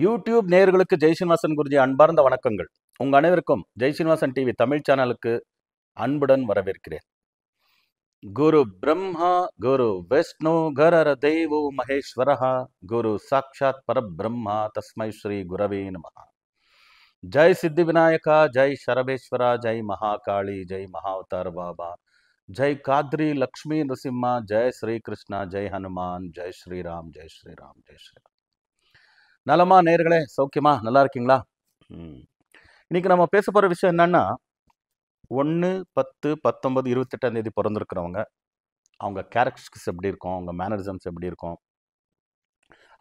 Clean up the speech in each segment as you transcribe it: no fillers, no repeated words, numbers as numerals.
YouTube நேயர்களுக்கு ஜெய் ஸ்ரீனிவாசன் குருஜி அன்பார்ந்த வணக்கங்கள். உங்க அனைவருக்கும் ஜெய் ஸ்ரீனிவாசன் டிவி தமிழ் சேனலுக்கு அன்புடன் வரவேற்கிறேன். குரு பிரம்மா குரு விஷ்ணு கரர தேவோ மகேஸ்வரஹ குரு சாட்சாத் பரபிரம்மா தஸ்மை ஸ்ரீ குரவே நமஹ. ஜெய் சித்தி விநாயகா, ஜெய் சரபேஸ்வரா, ஜெய் மகாகாளி, ஜெய் மகாவதார பாபா, ஜெய் காத்ரி லக்ஷ்மி நரசிம்மா, ஜெய் ஸ்ரீ கிருஷ்ணா, ஜெய் ஹனுமான், ஜெய் ஸ்ரீராம், ஜெய் ஸ்ரீராம், ஜெய் ஸ்ரீராம். நலமா நேயர்களே, சௌக்கியமா, நல்லா இருக்கீங்களா? இன்னைக்கு நம்ம பேச போற விஷயம் என்னன்னா, 1, 10, 19, 28ஆம் தேதி பிறந்திருக்கிறவங்க, அவங்க கேரக்டர்ஸ் எப்படி இருக்கும், அவங்க மேனரிசம்ஸ் எப்படி இருக்கும்,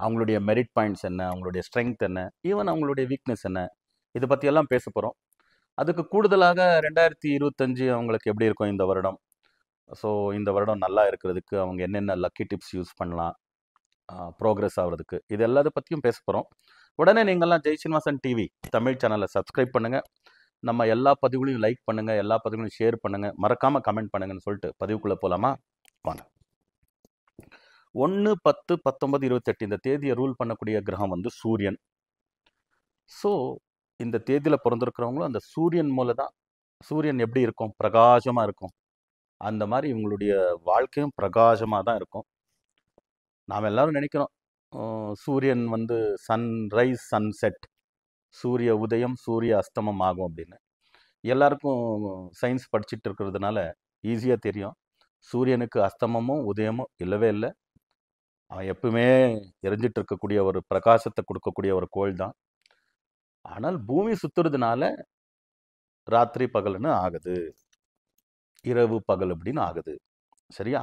அவங்களுடைய மெரிட் பாயிண்ட்ஸ் என்ன, அவங்களுடைய ஸ்ட்ரென்த் என்ன, ஈவன் அவங்களுடைய வீக்னஸ் என்ன, இதை பத்தி எல்லாம் பேச போறோம். அதுக்கு கூடுதலாக 2025 அவங்களுக்கு எப்படி இருக்கும் இந்த வருடம். ஸோ இந்த வருடம் நல்லா இருக்கிறதுக்கு அவங்க என்னென்ன லக்கி டிப்ஸ் யூஸ் பண்ணலாம், ப்ரோக்ரஸ் ஆகிறதுக்கு, இது எல்லாத்த பற்றியும் பேச போகிறோம். உடனே நீங்கள்லாம் ஜெய் ஸ்ரீனிவாசன் டிவி தமிழ் சேனலை சப்ஸ்கிரைப் பண்ணுங்கள், நம்ம எல்லா பதிவுகளையும் லைக் பண்ணுங்கள், எல்லா பதிவுகளையும் ஷேர் பண்ணுங்கள், மறக்காமல் கமெண்ட் பண்ணுங்கன்னு சொல்லிட்டு பதிவுக்குள்ளே போகலாமா? வாங்க. 1, 10, 19, 28 இந்த தேதியை ரூல் பண்ணக்கூடிய கிரகம் வந்து சூரியன். ஸோ இந்த தேதியில் பிறந்திருக்கிறவங்களும் அந்த சூரியன் மூலம் தான். சூரியன் எப்படி இருக்கும்? பிரகாசமாக இருக்கும். அந்த மாதிரி இவங்களுடைய வாழ்க்கையும் பிரகாசமாக தான் இருக்கும். நாம் எல்லாரும் நினைக்கிறோம் சூரியன் வந்து சன்ரைஸ் சன்செட், சூரிய உதயம் சூரிய அஸ்தமம் ஆகும் அப்படின்னு. எல்லாருக்கும் சயின்ஸ் படிச்சுட்டு இருக்கிறதுனால ஈஸியாக தெரியும், சூரியனுக்கு அஸ்தமமும் உதயமும் இல்லவே இல்லை. அவன் எப்பவுமே எரிஞ்சிட்டு இருக்கக்கூடிய ஒரு பிரகாசத்தை கொடுக்கக்கூடிய ஒரு கோள் தான். ஆனால் பூமி சுத்துறதுனால ராத்திரி பகல்னு ஆகுது, இரவு பகல் அப்படின்னு ஆகுது, சரியா?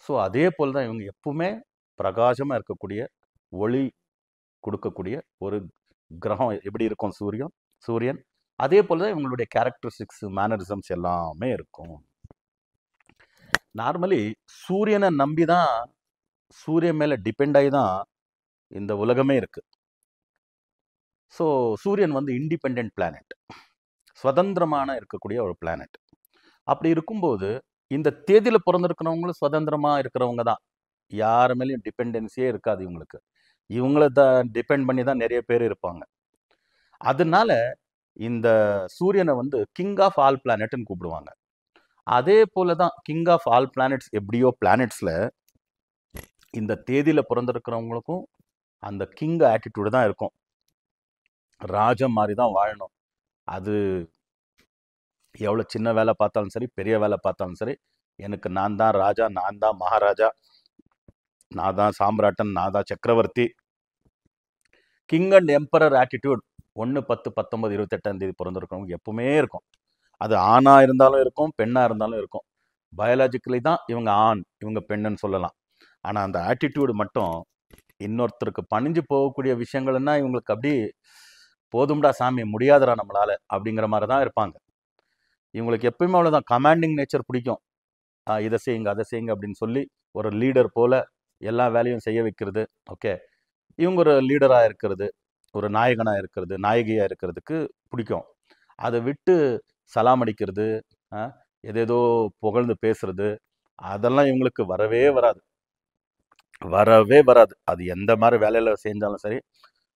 ஸோ அதே போல் தான் இவங்க எப்பவுமே பிரகாசமாக இருக்கக்கூடிய ஒளி கொடுக்கக்கூடிய ஒரு கிரகம் எப்படி இருக்கும் சூரியன். அதே போல் தான் இவங்களுடைய கேரக்டரிஸ்டிக்ஸ் மேனரிசம்ஸ் எல்லாமே இருக்கும். நார்மலி சூரியனை நம்பி தான், சூரியன் மேலே டிபெண்ட் ஆகி தான் இந்த உலகமே இருக்கு. ஸோ சூரியன் வந்து இண்டிபெண்ட் பிளானட், சுதந்திரமான இருக்கக்கூடிய ஒரு பிளானட். அப்படி இருக்கும்போது இந்த தேதியில் பிறந்திருக்கிறவங்களும் சுதந்திரமாக இருக்கிறவங்க தான், யார் மேலேயும் டிபெண்டன்சியே இருக்காது இவங்களுக்கு. இவங்களை தான் டிபெண்ட் பண்ணி தான் நிறைய பேர் இருப்பாங்க. அதனால இந்த சூரியனை வந்து கிங் ஆஃப் ஆல் பிளானட்னு கூப்பிடுவாங்க. அதே போல தான் கிங் ஆஃப் ஆல் பிளானட்ஸ் எப்படியோ பிளானட்ஸில் இந்த தேதியில் பிறந்திருக்கிறவங்களுக்கும் அந்த கிங் ஆட்டிடியூடு தான் இருக்கும். ராஜா மாதிரி தான் வாழணும். அது எவ்வளோ சின்ன வேலை பார்த்தாலும் சரி, பெரிய வேலை பார்த்தாலும் சரி, எனக்கு நான் தான் ராஜா, நான் தான் மகாராஜா, நான் தான் சாம்ராட்டன், நான் தான் சக்கரவர்த்தி. கிங் அண்ட் எம்பரர் ஆட்டிடியூட் 1, 10, 19, 28ஆம் தேதி பிறந்திருக்கிறவங்க எப்பவுமே இருக்கும். அது ஆணாக இருந்தாலும் இருக்கும், பெண்ணாக இருந்தாலும் இருக்கும். பயாலஜிக்கலி தான் இவங்க ஆண், இவங்க பெண்ணுன்னு சொல்லலாம். ஆனால் அந்த ஆட்டிடியூடு மட்டும் இன்னொருத்தருக்கு பணிஞ்சு போகக்கூடிய விஷயங்கள்னா இவங்களுக்கு அப்படி போதும்டா சாமி, முடியாதுடா நம்மளால அப்படிங்கிற மாதிரி தான் இருப்பாங்க. இவங்களுக்கு எப்பயுமே அவ்வளோதான், கமாண்டிங் நேச்சர் பிடிக்கும். இதை செய்யுங்க அதை செய்யுங்க அப்படின்னு சொல்லி ஒரு லீடர் போல எல்லா வேலையும் செய்ய வைக்கிறது. ஓகே, இவங்க ஒரு லீடராக இருக்கிறது, ஒரு நாயகனாக இருக்கிறது, நாயகியாக இருக்கிறதுக்கு பிடிக்கும். அதை விட்டு சலாம் அடிக்கிறது, எதேதோ புகழ்ந்து பேசுறது, அதெல்லாம் இவங்களுக்கு வரவே வராது, வரவே வராது. அது எந்த மாதிரி வேலையில் செஞ்சாலும் சரி,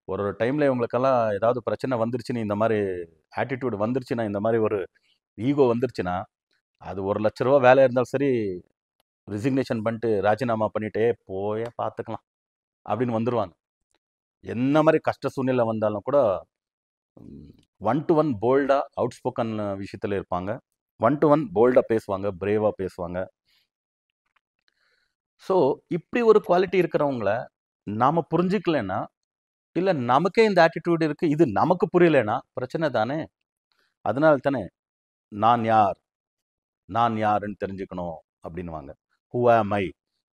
ஒரு டைமில் இவங்களுக்கெல்லாம் ஏதாவது பிரச்சனை வந்துருச்சுன்னு, இந்த மாதிரி ஆட்டிடியூடு வந்துருச்சுன்னா, இந்த மாதிரி ஒரு ஈகோ வந்துருச்சுன்னா, அது 1,00,000 ரூபா வேலை இருந்தாலும் சரி, ரிசிக்னேஷன் பண்ணிட்டு ராஜினாமா பண்ணிட்டே போய பார்த்துக்கலாம் அப்படின்னு வந்துடுவாங்க. என்ன மாதிரி கஷ்ட சூழ்நிலை வந்தாலும் கூட 1 to 1 போல்டாக அவுட் ஸ்போக்கன் விஷயத்தில் இருப்பாங்க. 1 to 1 போல்டாக பேசுவாங்க, பிரேவாக பேசுவாங்க. ஸோ இப்படி ஒரு குவாலிட்டி இருக்கிறவங்கள நாம் புரிஞ்சிக்கலன்னா, இல்லை நமக்கே இந்த ஆட்டிடியூட் இருக்குது, இது நமக்கு புரியலைன்னா பிரச்சனை தானே. அதனால தானே நான் யார், நான் யாருன்னு தெரிஞ்சுக்கணும் அப்படின்வாங்க. ஹூ ஆம் ஐ,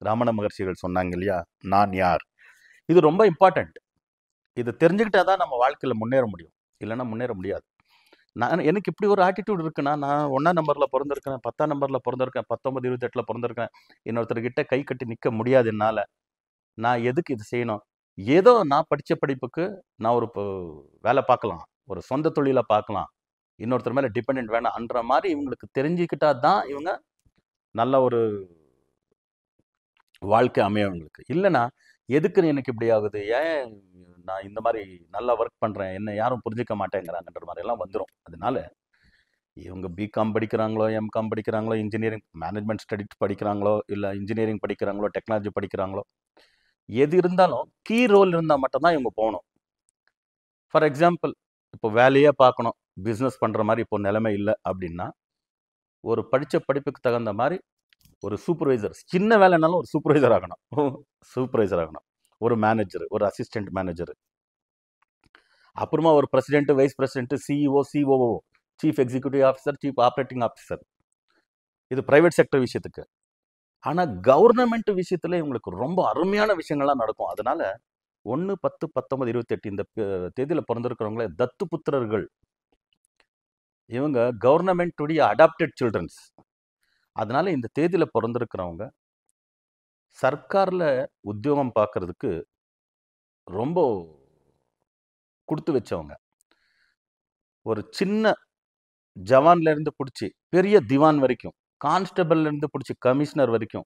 ரமண மகர்ஷிகள் சொன்னாங்க இல்லையா, நான் யார். இது ரொம்ப இம்பார்ட்டண்ட். இது தெரிஞ்சுக்கிட்டா தான் நம்ம வாழ்க்கையில் முன்னேற முடியும், இல்லைன்னா முன்னேற முடியாது. எனக்கு இப்படி ஒரு ஆட்டிடியூட் இருக்குன்னா, நான் 1ஆம் நம்பரில் பிறந்திருக்கேன், 10ஆம் நம்பரில் பிறந்திருக்கேன், 19, 28ல் பிறந்திருக்கேன், இன்னொருத்தர்கிட்ட கை கட்டி நிற்க முடியாது என்னால். நான் எதுக்கு இது செய்யணும்? ஏதோ நான் படித்த படிப்புக்கு நான் ஒரு வேலை பார்க்கலாம், ஒரு சொந்த தொழிலை பார்க்கலாம், இன்னொருத்தர் மேலே டிபெண்ட் வேணாம்ன்ற மாதிரி இவங்களுக்கு தெரிஞ்சுக்கிட்டா தான் இவங்க நல்ல ஒரு வாழ்க்கை அமையும் இவங்களுக்கு. இல்லைன்னா எதுக்குன்னு எனக்கு இப்படி ஆகுது, ஏன் நான் இந்த மாதிரி நல்லா ஒர்க் பண்ணுறேன், என்ன யாரும் புரிஞ்சிக்க மாட்டேங்கிறாங்கன்ற மாதிரிலாம் வந்துடும். அதனால இவங்க பிகாம் படிக்கிறாங்களோ, எம்காம் படிக்கிறாங்களோ, இன்ஜினியரிங் மேனேஜ்மெண்ட் ஸ்டடிஸ் படிக்கிறாங்களோ, இல்லை இன்ஜினியரிங் படிக்கிறாங்களோ, டெக்னாலஜி படிக்கிறாங்களோ, எது இருந்தாலும் கீ ரோல் இருந்தால் மட்டும்தான் இவங்க போகணும். ஃபார் எக்ஸாம்பிள், இப்போ வேலையே பார்க்கணும், பிஸ்னஸ் பண்ணுற மாதிரி இப்போ நிலைமை இல்லை அப்படின்னா, ஒரு படித்த படிப்புக்கு தகுந்த மாதிரி ஒரு சூப்பர்வைசர், சின்ன வேலைனாலும் ஒரு சூப்பர்வைசர் ஆகணும், சூப்பர்வைசர் ஆகணும், ஒரு மேனேஜர், ஒரு அசிஸ்டன்ட் மேனேஜர், அப்புறமா ஒரு president, vice president, CEO, COO, chief executive officer, chief operating officer. இது பிரைவேட் செக்டர் விஷயத்துக்கு. ஆனால் கவர்மெண்ட் விஷயத்துல இவங்களுக்கு ரொம்ப அருமையான விஷயங்கள்லாம் நடக்கும். அதனால 1, 10, 19, 28 இந்த தேதியில் பிறந்திருக்கிறவங்களே தத்து புத்திரர்கள். இவங்க கவர்மெண்ட்டுடைய அடாப்டட் சில்ட்ரன்ஸ். அதனால இந்த தேதியில் பிறந்திருக்கிறவங்க சர்க்காரில் உத்தியோகம் பார்க்கறதுக்கு ரொம்ப கொடுத்து வச்சவங்க. ஒரு சின்ன ஜவான்ல இருந்து பிடிச்சி பெரிய திவான் வரைக்கும், கான்ஸ்டபிள்ல இருந்து பிடிச்சி கமிஷனர் வரைக்கும்,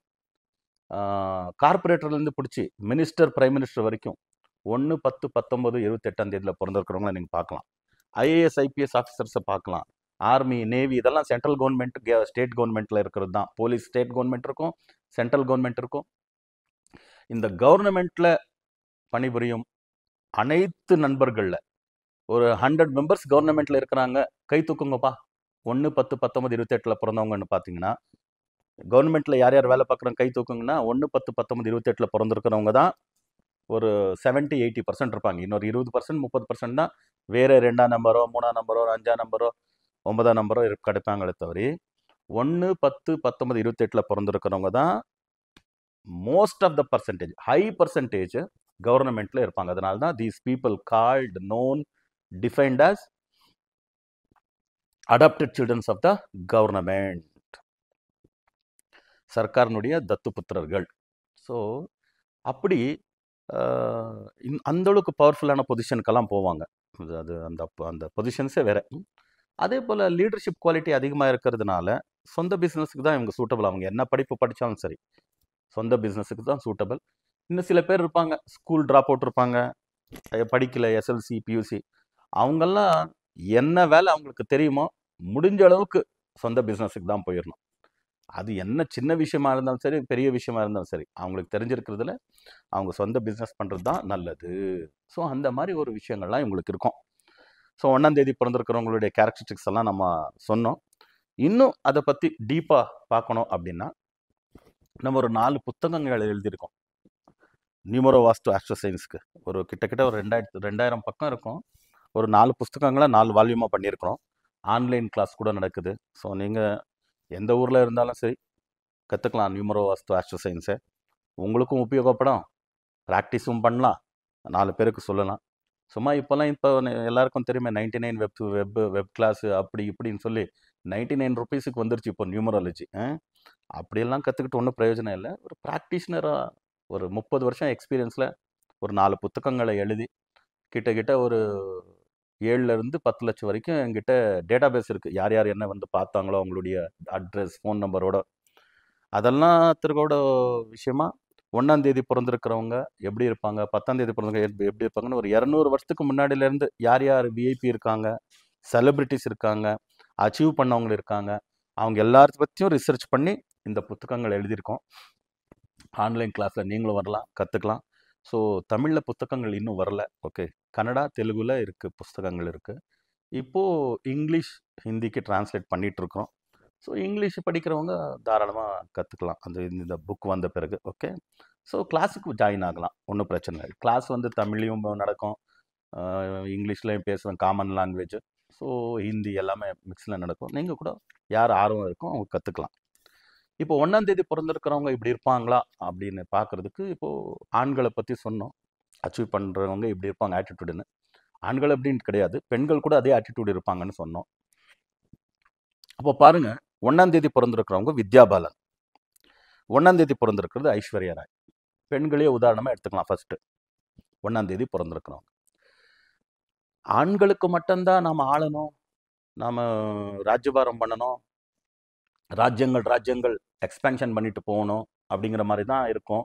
கார்பரேட்டர்ல இருந்து பிடிச்சி மினிஸ்டர், பிரைம் மினிஸ்டர் வரைக்கும் 1, 10, 19, 28ஆம் தேதியில் பிறந்திருக்கிறவங்கள நீங்கள் பார்க்கலாம். ஐஏஎஸ், ஐபிஎஸ் ஆஃபீஸர்ஸை பார்க்கலாம். ஆர்மி, நேவி, இதெல்லாம் சென்ட்ரல் கவர்மெண்ட், ஸ்டேட் கவர்மெண்ட்டில் இருக்கிறது தான். போலீஸ் ஸ்டேட் கவர்மெண்ட் இருக்கும், சென்ட்ரல் கவர்மெண்ட் இருக்கும். இந்த கவர்மெண்ட்டில் பணிபுரியும் அனைத்து நண்பர்களில் ஒரு 100 மெம்பர்ஸ் கவர்மெண்ட்டில் இருக்கிறாங்க, கை தூக்குங்கப்பா. 1, 10, 19, 28 பிறந்தவங்கன்னு பார்த்தீங்கன்னா, கவர்மெண்ட்டில் யார் யார் வேலை பார்க்குறோம் கை தூக்குங்கன்னா, 1, 10, 19, 28 பிறந்திருக்கிறவங்க தான் ஒரு 70-80% இருப்பாங்க. இன்னொரு 20%, 30% தான் வேறு 2ஆம் நம்பரோ, 3ஆம் நம்பரோ, 5ஆம் நம்பரோ, 9ஆம் நம்பரோ கிடைப்பாங்களே தவிர 1, 10, 19, 28 பிறந்திருக்கிறவங்க தான் most of the percentage, high percentage கவர்மெண்ட்டில் இருப்பாங்க. அதனால தான் these people called, known, defined as adopted children of the government, சர்க்காரினுடைய தத்து புத்திரர்கள். ஸோ அப்படி அந்த அளவுக்கு பவர்ஃபுல்லான பொசிஷனுக்கெல்லாம் போவாங்க. அது அந்த அந்த பொசிஷன்ஸே வேற. அதே போல் லீடர்ஷிப் குவாலிட்டி அதிகமாக இருக்கிறதுனால சொந்த பிஸ்னஸுக்கு தான் இவங்க சூட்டபிள். அவங்க என்ன படிப்பு படித்தாலும் சரி, சொந்த பிஸ்னஸுக்கு தான் சூட்டபிள். இன்னும் சில பேர் இருப்பாங்க, ஸ்கூல் ட்ராப் அவுட் இருப்பாங்க, படிக்கல, எஸ்எல்சி, பியூசி, அவங்கெல்லாம் என்ன வேலை அவங்களுக்கு தெரியுமோ முடிஞ்ச அளவுக்கு சொந்த பிஸ்னஸுக்கு தான் போயிடணும். அது என்ன சின்ன விஷயமா இருந்தாலும் சரி, பெரிய விஷயமா இருந்தாலும் சரி, அவங்களுக்கு தெரிஞ்சிருக்கிறதுல அவங்க சொந்த பிஸ்னஸ் பண்ணுறது தான் நல்லது. ஸோ அந்த மாதிரி ஒரு விஷயங்கள்லாம் இவங்களுக்கு இருக்கும். ஸோ 1ஆம் தேதி பிறந்திருக்கிறவங்களுடைய கேரக்டரிஸ்டிக்ஸ் எல்லாம் நம்ம சொன்னோம். இன்னும் அதை பற்றி டீப்பாக பார்க்கணும் அப்படின்னா, நம்ம ஒரு 4 புத்தகங்கள் எழுதியிருக்கோம் நியூமரோ வாஸ்து ஆஸ்ட்ரோ சயின்ஸ்க்கு. ஒரு கிட்டத்தட்ட ஒரு 2000 பக்கம் இருக்கும். ஒரு 4 புத்தகங்களை 4 வால்யூமாக பண்ணியிருக்கிறோம். ஆன்லைன் கிளாஸ் கூட நடக்குது. ஸோ நீங்கள் எந்த ஊரில் இருந்தாலும் சரி கற்றுக்கலாம் நியூமரோ வாஸ்து ஆஸ்ட்ரோ சயின்ஸை. உங்களுக்கும் உபயோகப்படும், ப்ராக்டிஸும் பண்ணலாம், 4 பேருக்கு சொல்லலாம். சும்மா இப்போல்லாம் எல்லாருக்கும் தெரியுமே 99 வெப் கிளாஸு அப்படி இப்படின்னு சொல்லி 99 ருபீஸுக்கு வந்துருச்சு இப்போ நியூமராலஜி. அப்படியெல்லாம் கற்றுக்கிட்டு ஒன்றும் பிரயோஜனம் இல்லை. ஒரு ப்ராக்டிஷனராக ஒரு 30 வருஷம் எக்ஸ்பீரியன்ஸில் ஒரு 4 புத்தகங்களை எழுதி கிட்ட ஒரு 7லேருந்து 10 லட்சம் வரைக்கும் என்கிட்ட டேட்டா பேஸ் இருக்குது. யார் யார் என்ன வந்து பார்த்தாங்களோ அவங்களுடைய அட்ரஸ், ஃபோன் நம்பரோட. அதெல்லாம் திருக்கோட விஷயமா 1ஆம் தேதி பிறந்திருக்கிறவங்க எப்படி இருப்பாங்க, 10ஆம் தேதி பிறந்தவங்க எப்படி இருப்பாங்கன்னு ஒரு 200 வருஷத்துக்கு முன்னாடியிலேருந்து யார் யார் விஐபி இருக்காங்க, செலிப்ரிட்டிஸ் இருக்காங்க, அச்சீவ் பண்ணவங்க இருக்காங்க, அவங்க எல்லாத்த பற்றியும் ரிசர்ச் பண்ணி இந்த புத்தகங்கள் எழுதியிருக்கோம். ஆன்லைன் கிளாஸில் நீங்களும் வரலாம், கற்றுக்கலாம். ஸோ தமிழில் புத்தகங்கள் இன்னும் வரல. ஓகே, கன்னடா, தெலுங்குல இருக்குது, புத்தகங்கள் இருக்குது. இப்போது இங்கிலீஷ், ஹிந்திக்கு டிரான்ஸ்லேட் பண்ணிகிட்ருக்கோம். ஸோ இங்கிலீஷ் படிக்கிறவங்க தாராளமாக கற்றுக்கலாம் அந்த இந்த புக் வந்த பிறகு. ஓகே, ஸோ கிளாஸுக்கு ஜாயின் ஆகலாம், ஒன்றும் பிரச்சனை இல்லை. கிளாஸ் வந்து தமிழ்லையும் நடக்கும், இங்கிலீஷ்லையும் பேசுவேன், காமன் லாங்குவேஜ். ஸோ ஹிந்தி எல்லாமே மிக்ஸில் நடக்கும். நீங்கள் கூட யார் ஆர்வம் இருக்கும் அவங்க கற்றுக்கலாம். இப்போ 1ஆம் தேதி பிறந்திருக்கிறவங்க இப்படி இருப்பாங்களா அப்படின்னு பார்க்குறதுக்கு இப்போது ஆண்களை பற்றி சொன்னோம். அச்சீவ் பண்ணுறவங்க இப்படி இருப்பாங்க ஆட்டிடியூடுன்னு. ஆண்கள் அப்படின்னு கிடையாது, பெண்கள் கூட அதே ஆட்டிடியூட் இருப்பாங்கன்னு சொன்னோம். அப்போ பாருங்கள், 1ஆம் தேதி பிறந்திருக்கிறவங்க வித்யா பாலன், 1ஆம் தேதி பிறந்திருக்கிறது ஐஸ்வர்யா ராய். பெண்களே உதாரணமாக எடுத்துக்கலாம். ஃபஸ்ட்டு 1ஆம் தேதி பிறந்திருக்கிறவங்க. ஆண்களுக்கு மட்டும்தான் நாம் ஆளணும், நாம் ராஜ்யபாரம் பண்ணணும், ராஜ்யங்கள் எக்ஸ்பேன்ஷன் பண்ணிட்டு போகணும் அப்படிங்கிற மாதிரி தான் இருக்கும்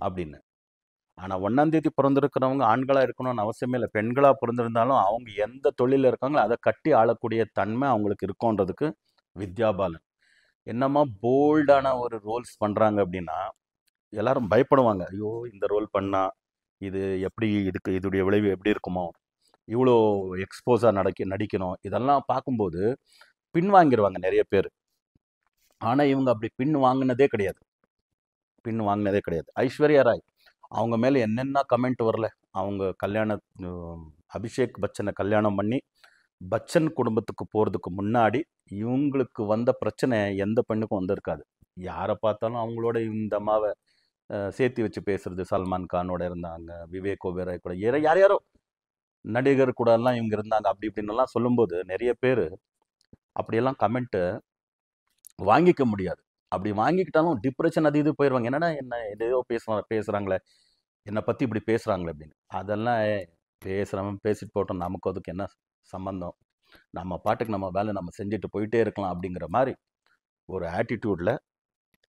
அப்படின்னு. ஆனால் 1ஆம் தேதி பிறந்திருக்கிறவங்க ஆண்களாக இருக்கணும்னு அவசியமே இல்லை. பெண்களாக பிறந்திருந்தாலும் அவங்க எந்த தொழிலில் இருக்காங்களோ அதை கட்டி ஆளக்கூடிய தன்மை அவங்களுக்கு இருக்குன்றதுக்கு வித்யா பாலன். என்னம்மா போல்டான ஒரு ரோல்ஸ் பண்ணுறாங்க அப்படின்னா எல்லாரும் பயப்படுவாங்க. ஐயோ இந்த ரோல் பண்ணா இது எப்படி, இதுக்கு இதுடைய விளைவு எப்படி இருக்குமோ, இவ்வளோ எக்ஸ்போஸாக நடிக்கணும், இதெல்லாம் பார்க்கும்போது பின்வாங்கிடுவாங்க நிறைய பேர். ஆனால் இவங்க அப்படி பின் வாங்கினதே கிடையாது. ஐஸ்வர்யா ராய் அவங்க மேலே என்னென்ன கமெண்ட் வரல. அவங்க அபிஷேக் பச்சனை கல்யாணம் பண்ணி பச்சன் குடும்பத்துக்கு போகிறதுக்கு முன்னாடி இவங்களுக்கு வந்த பிரச்சனை எந்த பெண்ணுக்கும் வந்திருக்காது. யாரை பார்த்தாலும் அவங்களோட இந்த அம்மாவை சேர்த்து வச்சு பேசுறது. சல்மான் கானோட இருந்தாங்க, விவேக் ஓபேராய் கூட, யாரோ நடிகர் கூட எல்லாம் இவங்க இருந்தாங்க, அப்படி இப்படின்னு எல்லாம் சொல்லும்போது நிறைய பேர் அப்படியெல்லாம் கமெண்ட்டு வாங்கிக்க முடியாது. அப்படி வாங்கிக்கிட்டாலும் டிப்ரெஷன் அது இது போயிடுவாங்க. என்னன்னா என்ன எதையோ பேசுகிறாங்களே, என்னை பற்றி இப்படி பேசுகிறாங்களே அப்படின்னு. அதெல்லாம் பேசுகிறவன் பேசிட்டு போட்டோம், நமக்கு அதுக்கு என்ன சம்பந்தம், நம்ம பாட்டுக்கு நம்ம வேலை நம்ம செஞ்சுட்டு போயிட்டே இருக்கலாம் அப்படிங்கிற மாதிரி ஒரு ஆட்டிடியூடில்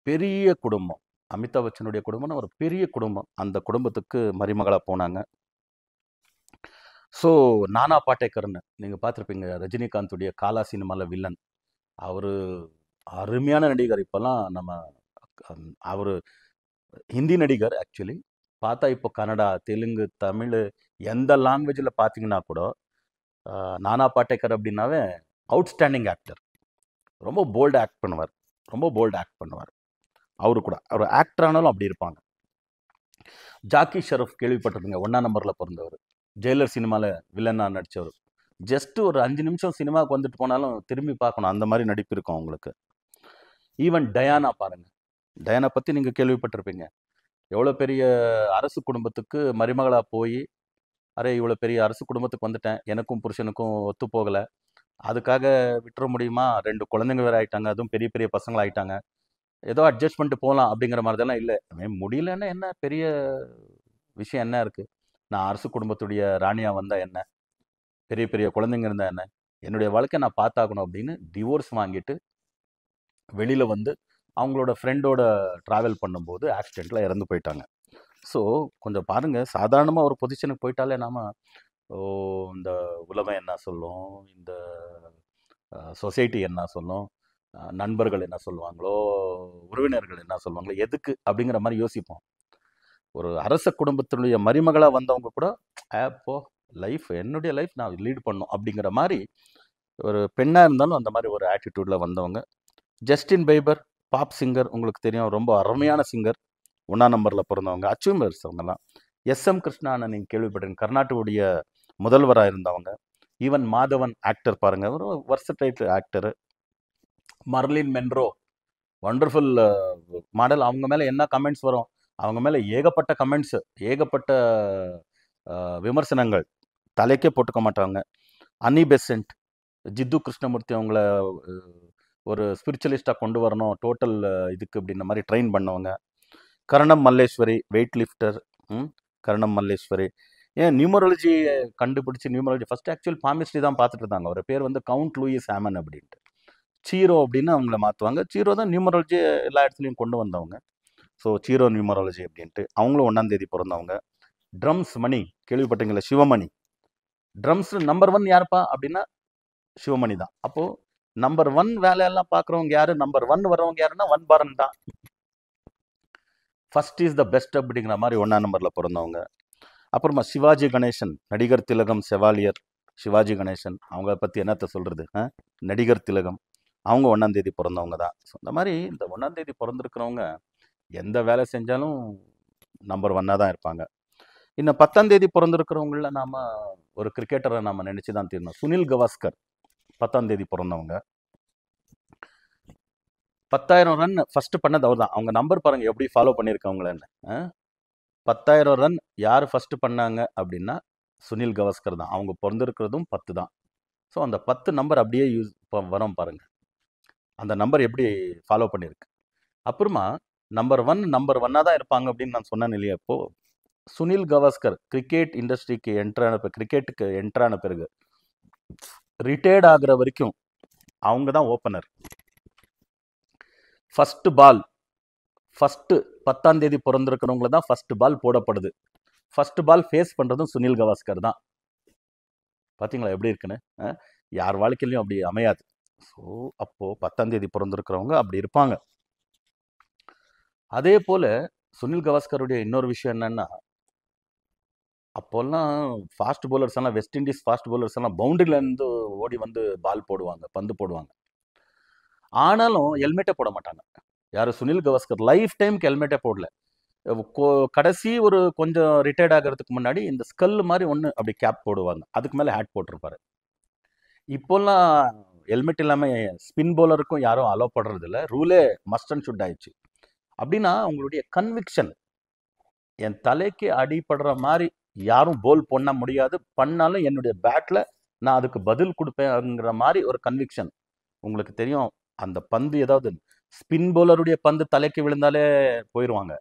பெரிய குடும்பம், அமிதாப் பச்சனுடைய குடும்பம்னு ஒரு பெரிய குடும்பம், அந்த குடும்பத்துக்கு மருமகளாக போனாங்க. ஸோ நானா பாட்டேக்கர்னு நீங்கள் பார்த்துருப்பீங்க, ரஜினிகாந்துடைய காலா சினிமாவில் வில்லன். அவர் அருமையான நடிகர். இப்போல்லாம் நம்ம அவர் ஹிந்தி நடிகர். ஆக்சுவலி பார்த்தா இப்போ கன்னடா, தெலுங்கு, தமிழ் எந்த லாங்குவேஜில் பார்த்தீங்கன்னா கூட நானா பாட்டேக்கர் அப்படின்னாவே அவுட்ஸ்டாண்டிங் ஆக்டர். ரொம்ப போல்டு ஆக்ட் பண்ணுவார். அவரு கூட அவர் ஆக்டர் ஆனாலும் அப்படி இருப்பாங்க. ஜாக்கி ஷெரஃப் கேள்விப்பட்டிருப்பீங்க, 1ஆம் நம்பரில் பிறந்தவர், ஜெயிலர் சினிமாவில் வில்லனாக நடித்தவர். ஜஸ்ட் ஒரு 5 நிமிஷம் சினிமாவுக்கு வந்துட்டு போனாலும் திரும்பி பார்க்கணும், அந்த மாதிரி நடிப்பு இருக்கும் அவங்களுக்கு. ஈவன் டயானா பாருங்க, டயானா பற்றி நீங்கள் கேள்விப்பட்டிருப்பீங்க. எவ்வளோ பெரிய அரசு குடும்பத்துக்கு மருமகளாக போய், அரே இவ்வளோ பெரிய அரசு குடும்பத்துக்கு வந்துட்டேன், எனக்கும் புருஷனுக்கும் ஒத்து போகலை, அதுக்காக விட்டுற முடியுமா, 2 குழந்தைங்க வேறு ஆயிட்டாங்க, அதுவும் பெரிய பெரிய பசங்களாயிட்டாங்க, ஏதோ அட்ஜஸ்ட் பண்ணிட்டு போகலாம் அப்படிங்கிற மாதிரிலாம் இல்லை. முடியலன்னா என்ன பெரிய விஷயம் என்ன இருக்குது, நான் அரசு குடும்பத்துடைய ராணியாக வந்தால் என்ன, பெரிய பெரிய குழந்தைங்க இருந்தால் என்ன, என்னுடைய வாழ்க்கை நான் பார்த்தாகணும் அப்படின்னு டிவோர்ஸ் வாங்கிட்டு வெளியில் வந்து அவங்களோட ஃப்ரெண்டோட ட்ராவல் பண்ணும்போது ஆக்சிடெண்ட்டில் இறந்து போயிட்டாங்க. ஸோ கொஞ்சம் பாருங்கள், சாதாரணமாக ஒரு பொசிஷனுக்கு போயிட்டாலே நாம் இந்த உலகம் என்ன சொல்லும், இந்த சொசைட்டி என்ன சொல்லும், நண்பர்கள் என்ன சொல்லுவாங்களோ, உறவினர்கள் என்ன சொல்லுவாங்களோ, எதுக்கு அப்படிங்கிற மாதிரி யோசிப்போம். ஒரு அரச குடும்பத்தினுடைய மருமகளாக வந்தவங்க கூட அப்போ என்னுடைய லைஃப் நான் லீட் பண்ணும் அப்படிங்கிற மாதிரி ஒரு பெண்ணாக இருந்தாலும் அந்த மாதிரி ஒரு ஆட்டிடியூடில் வந்தவங்க. ஜஸ்டின் பீபர் பாப் சிங்கர், உங்களுக்கு தெரியும், ரொம்ப அருமையான சிங்கர், 1ஆம் நம்பரில் பிறந்தவங்க, அச்சீவர்ஸ் அவங்கெல்லாம். எஸ்எம் கிருஷ்ணான்னு நீங்கள் கேள்விப்பட்டிருக்கீங்க, கர்நாடகாவுடைய முதல்வராக இருந்தவங்க. ஈவன் மாதவன் ஆக்டர் பாருங்கள், ஒரு versatile actor. Marilyn Monroe wonderful model. அவங்க மேலே என்ன கமெண்ட்ஸ் வரும், அவங்க மேலே ஏகப்பட்ட கமெண்ட்ஸு, ஏகப்பட்ட விமர்சனங்கள், தலைக்கே போட்டுக்க மாட்டாங்க. அனி பெசன்ட், ஜித்து கிருஷ்ணமூர்த்தி அவங்கள ஒரு ஸ்பிரிச்சுவலிஸ்டாக கொண்டு வரணும் டோட்டல் இதுக்கு அப்படின்ற மாதிரி ட்ரெயின் பண்ணவங்க. கரணம் மல்லேஸ்வரி, வெயிட் லிஃப்டர். கரணம் மல்லேஸ்வரி ஏன் நியூமராலஜி கண்டுபிடிச்சி, நியூமராலஜி ஃபஸ்ட்டு ஆக்சுவல் பாமிஸ்ட்ரி தான் பார்த்துட்டு இருந்தாங்க. அவர் பேர் வந்து கவுண்ட் லூயிஸ் ஹேமன் அப்படின்ட்டு. சீரோ அப்படின்னு அவங்கள மாற்றுவாங்க. சீரோ தான் நியூமராலஜி எல்லா இடத்துலையும் கொண்டு வந்தவங்க. ஸோ சீரோ நியூமராலஜி அப்படின்ட்டு. அவங்களும் 1ஆம் தேதி பிறந்தவங்க. ட்ரம்ஸ் மணி கேள்விப்பட்டீங்களா, சிவமணி. ட்ரம்ஸ் நம்பர் 1 யாருப்பா அப்படின்னா சிவமணி தான். அப்போது நம்பர் 1 வேலையெல்லாம் பார்க்குறவங்க யாரு, நம்பர் 1 வரவங்க யாருன்னா வன்பாரன் தான். ஃபர்ஸ்ட் இஸ் த பெஸ்ட் அப்படிங்கிற மாதிரி 1ஆம் நம்பரில் பிறந்தவங்க. அப்புறமா சிவாஜி கணேசன், நடிகர் திலகம் செவாலியர் சிவாஜி கணேசன், அவங்கள பற்றி என்னத்தை சொல்கிறது, நடிகர் திலகம், அவங்க 1ஆம் தேதி பிறந்தவங்க தான். ஸோ இந்த மாதிரி இந்த 1ஆம் தேதி பிறந்திருக்கிறவங்க எந்த வேலை செஞ்சாலும் நம்பர் 1ஆக தான் இருப்பாங்க. இன்னும் 10ஆம் தேதி பிறந்திருக்கிறவங்கள நாம் ஒரு கிரிக்கெட்டரை நாம் நினச்சி தான் தீரணும். சுனில் கவாஸ்கர் 10ஆம் தேதி பிறந்தவங்க. 10,000 ரன் ஃபஸ்ட்டு பண்ணது அவர் தான். அவங்க நம்பர் பாருங்கள் எப்படி ஃபாலோ பண்ணியிருக்கவங்களேன்னு. 10,000 ரன் யார் ஃபஸ்ட்டு பண்ணாங்க அப்படின்னா சுனில் கவாஸ்கர் தான். அவங்க பிறந்திருக்கிறதும் 10 தான். ஸோ அந்த 10 நம்பர் அப்படியே வரும் பாருங்கள், அந்த நம்பர் எப்படி ஃபாலோ பண்ணியிருக்கு. அப்புறமா நம்பர் 1 தான் இருப்பாங்க அப்படின்னு நான் சொன்னேன் இல்லையா. இப்போது சுனில் கவாஸ்கர் கிரிக்கெட் இண்டஸ்ட்ரிக்கு கிரிக்கெட்டுக்கு என்ட்ரான பிறகு ரிட்டையர்ட் ஆகிற வரைக்கும் அவங்க தான் ஓப்பனர். ஃபஸ்ட்டு 10ஆம் தேதி பிறந்திருக்கிறவங்கள தான் ஃபஸ்ட்டு பால் போடப்படுது. ஃபர்ஸ்ட் பால் ஃபேஸ் பண்ணுறதும் சுனில் கவாஸ்கர் தான். பார்த்தீங்களா எப்படி இருக்குன்னு? யார் வாழ்க்கையிலையும் அப்படி அமையாது. ஸோ அப்போது 10ஆம் தேதி பிறந்திருக்கிறவங்க அப்படி இருப்பாங்க. அதே போல் சுனில் கவாஸ்கருடைய இன்னொரு விஷயம் என்னன்னா, அப்போல்லாம் ஃபாஸ்ட் பவுலர்ஸ் எல்லாம், வெஸ்ட் இண்டீஸ் ஃபாஸ்ட் பவுலர்ஸ் எல்லாம் பவுண்டரியிலேருந்து ஓடி வந்து பால் போடுவாங்க, பந்து போடுவாங்க. ஆனாலும் ஹெல்மெட்டை போட மாட்டாங்க. யார்? சுனில் கவாஸ்கர் லைஃப் டைமுக்கு ஹெல்மெட்டே போடல. கடைசி ஒரு கொஞ்சம் ரிட்டையர்ட் ஆகிறதுக்கு முன்னாடி இந்த ஸ்கல் மாதிரி ஒன்று அப்படி கேப் போடுவாங்க, அதுக்கு மேலே ஹேட் போட்டிருப்பாரு. இப்போல்லாம் ஹெல்மெட் இல்லாமல் ஸ்பின் பவுலருக்கும் யாரும் அலோவ் பண்ணுறது இல்லை, ரூலே மஸ்ட் அண்ட் ஷுட் ஆயிடுச்சு. அப்படின்னா உங்களுடைய கன்விக்ஷன், என் தலைக்கு அடிபடுற மாதிரி யாரும் போல் பண்ண முடியாது, பண்ணாலும் என்னுடைய பேட்டில் நான் அதுக்கு பதில் கொடுப்பேங்கிற மாதிரி ஒரு கன்விக்ஷன் உங்களுக்கு தெரியும். அந்த பந்து ஏதாவது ஸ்பின் பவுலருடைய பந்து தலைக்கு விழுந்தாலே போயிடுவாங்க.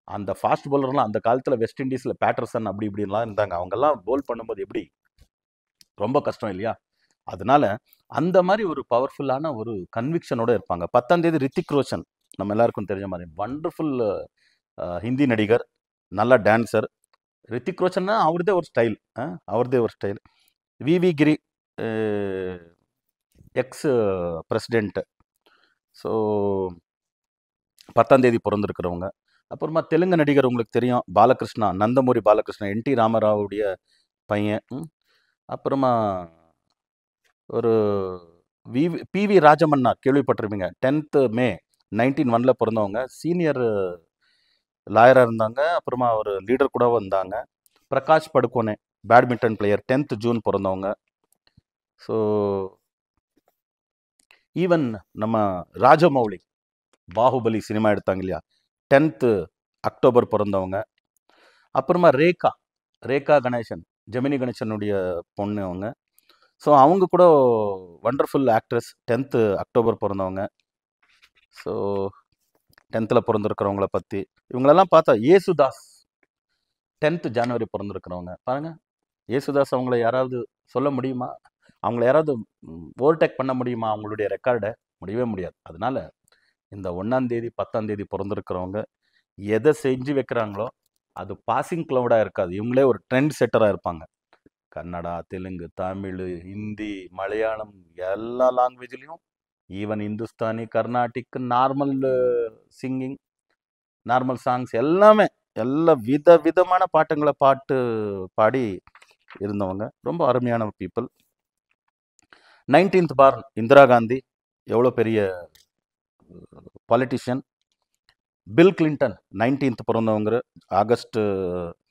அந்த ஃபாஸ்ட் பவுலர்லாம் அந்த காலத்தில் வெஸ்ட் இண்டீஸில் பேட்டர்சன் அப்படி இப்படிலாம் இருந்தாங்க, அவங்கெல்லாம் போல் பண்ணும்போது எப்படி ரொம்ப கஷ்டம் இல்லையா? அதனால அந்த மாதிரி ஒரு பவர்ஃபுல்லான ஒரு கன்விக்ஷனோட இருப்பாங்க. 10ஆம் தேதி ரித்திக் ரோஷன், நம்ம எல்லாருக்கும் தெரிஞ்ச மாதிரி வண்டர்ஃபுல் ஹிந்தி நடிகர், நல்ல டான்சர். ரித்திக் ரோஷன்னா அவரதே ஒரு ஸ்டைல். விவி கிரி, எக்ஸ் பிரசிடென்ட். ஸோ 10ஆம் தேதி பிறந்திருக்கிறவங்க. அப்புறமா தெலுங்கு நடிகர் உங்களுக்கு தெரியும், பாலகிருஷ்ணா, நந்தமூரி பாலகிருஷ்ணா, என்டி ராமராவுடைய பையன். அப்புறமா ஒரு பிவி ராஜமன்னா கேள்விப்பட்டிருப்பீங்க, 10th May 1901 பிறந்தவங்க, சீனியர் லாயராக இருந்தாங்க, அப்புறமா ஒரு லீடர் கூட வந்தாங்க. Prakash Padukone, badminton player, 10th June பிறந்தவங்க. ஸோ ஈவன் நம்ம ராஜமௌலி, பாகுபலி சினிமா எடுத்தாங்க இல்லையா, 10th October பிறந்தவங்க. அப்புறமா ரேகா கணேசன், ஜெமினி கணேசனுடைய பொண்ணு அவங்க. ஸோ அவங்க கூட வண்டர்ஃபுல் ஆக்ட்ரஸ், 10th October பிறந்தவங்க. ஸோ 10th பிறந்திருக்கிறவங்கள பற்றி இவங்களெல்லாம் பார்த்தா, ஏசுதாஸ் 10th January பிறந்திருக்கிறவங்க. பாருங்கள், ஏசுதாஸ் அவங்கள யாராவது சொல்ல முடியுமா? அவங்கள யாராவது ஓவர்டேக் பண்ண முடியுமா? அவங்களுடைய ரெக்கார்டை முடியவே முடியாது. அதனால இந்த 1ஆம் தேதி 10ஆம் தேதி பிறந்திருக்கிறவங்க எதை செஞ்சு வைக்கிறாங்களோ அது பாசிங் க்ளவுடாக இருக்காது, இவங்களே ஒரு ட்ரெண்ட் செட்டராக இருப்பாங்க. கன்னடா, தெலுங்கு, தமிழ், ஹிந்தி, மலையாளம், எல்லா லாங்குவேஜ்லேயும், even Hindustani, Carnatic, normal singing, normal songs, எல்லாமே எல்லா விதமான பாட்டுங்களை பாடி இருந்தவங்க, ரொம்ப அருமையான people. 19th born Indira Gandhi, எவ்வளோ பெரிய பாலிட்டிஷியன். பில் கிளின்டன் 19th பிறந்தவங்க, ஆகஸ்ட்